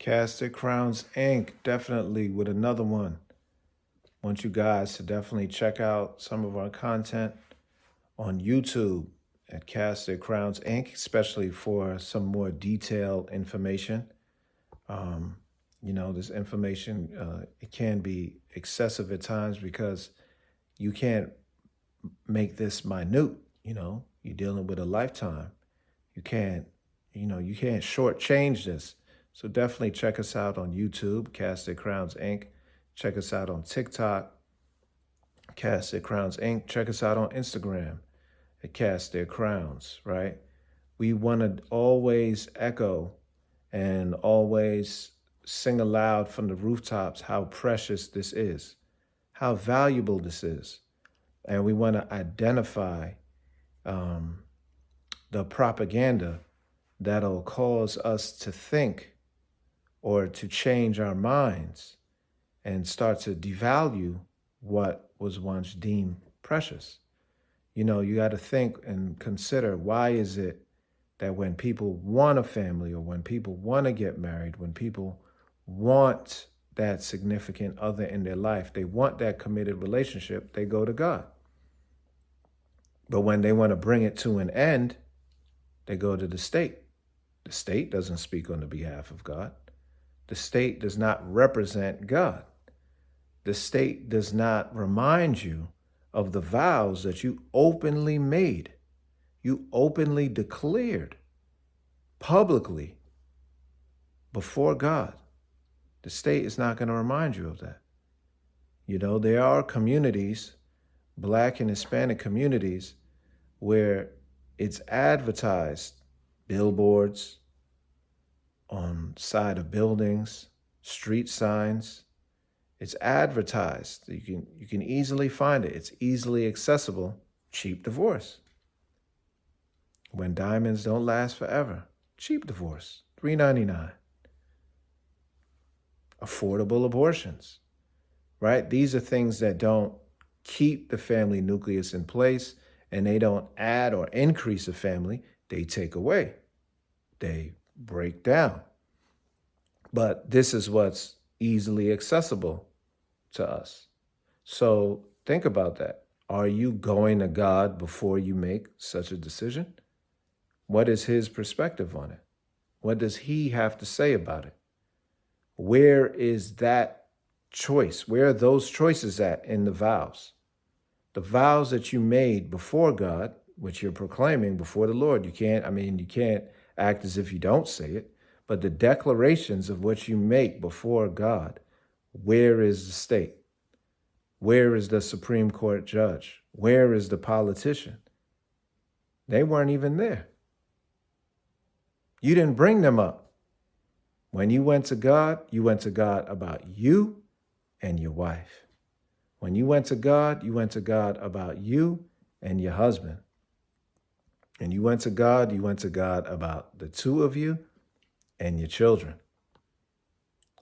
Casted Crowns Inc. Definitely with another one. Want you guys to definitely check out some of our content on YouTube at Casted Crowns Inc., especially for some more detailed information. Um, this information, it can be excessive at times because you can't make this minute. You're dealing with a lifetime. You can't, you can't shortchange this. So definitely check us out on YouTube, Casted Crowns Inc. Check us out on TikTok, Casted Crowns Inc. Check us out on Instagram at Cast Their Crowns, right? We want to always echo and always sing aloud from the rooftops how precious this is, how valuable this is. And we want to identify um, the propaganda that'll cause us to think or to change our minds and start to devalue what was once deemed precious. You got to think and consider, why is it that when people want a family or when people want to get married, when people want that significant other in their life, they want that committed relationship, they go to God. But when they want to bring it to an end, they go to the state. The state doesn't speak on the behalf of God. The state does not represent God. The state does not remind you of the vows that you openly made, you openly declared publicly before God. The state is not going to remind you of that. There are communities, Black and Hispanic communities, where it's advertised, billboards, on side of buildings, street signs. It's advertised. You can easily find it. It's easily accessible. Cheap divorce. When diamonds don't last forever. Cheap divorce. $3.99. Affordable abortions. Right? These are things that don't keep the family nucleus in place, and they don't add or increase a family. They take away. They break down. But this is what's easily accessible to us. So think about that. Are you going to God before you make such a decision? What is his perspective on it? What does he have to say about it? Where is that choice? Where are those choices at in the vows? The vows that you made before God, which you're proclaiming before the Lord. You can't act as if you don't say it, but the declarations of what you make before God, where is the state? Where is the Supreme Court judge? Where is the politician? They weren't even there. You didn't bring them up. When you went to God about you and your wife. When you went to God about you and your husband. And you went to God about the two of you and your children.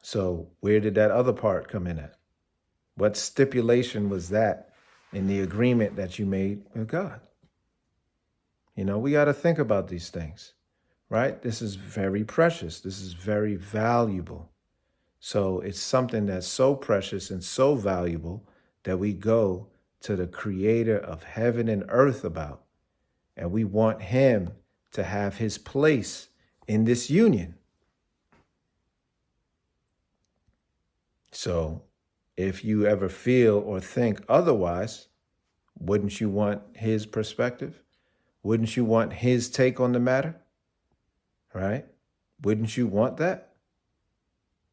So where did that other part come in at? What stipulation was that in the agreement that you made with God? We got to think about these things, right? This is very precious. This is very valuable. So it's something that's so precious and so valuable that we go to the creator of heaven and earth about. And we want him to have his place in this union. So if you ever feel or think otherwise, wouldn't you want his perspective? Wouldn't you want his take on the matter? Right? Wouldn't you want that?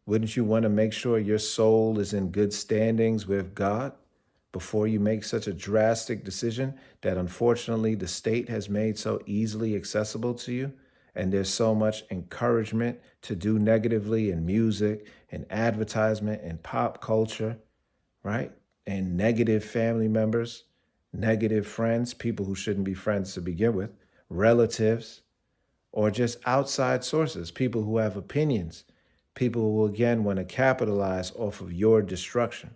Wouldn't you want to make sure your soul is in good standings with God before you make such a drastic decision that unfortunately the state has made so easily accessible to you? And there's so much encouragement to do negatively in music and advertisement and pop culture, right? And negative family members, negative friends, people who shouldn't be friends to begin with, relatives, or just outside sources, people who have opinions, people who again want to capitalize off of your destruction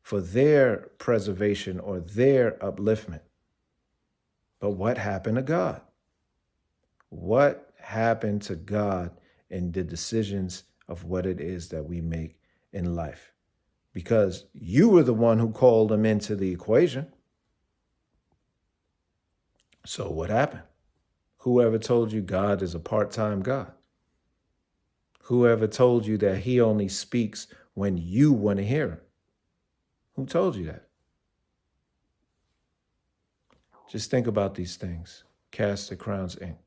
for their preservation or their upliftment. But what happened to God? What happened to God in the decisions of what it is that we make in life. Because you were the one who called them into the equation. So what happened? Whoever told you God is a part-time God? Whoever told you that he only speaks when you want to hear him? Who told you that? Just think about these things. Cast the Crowns, Inc.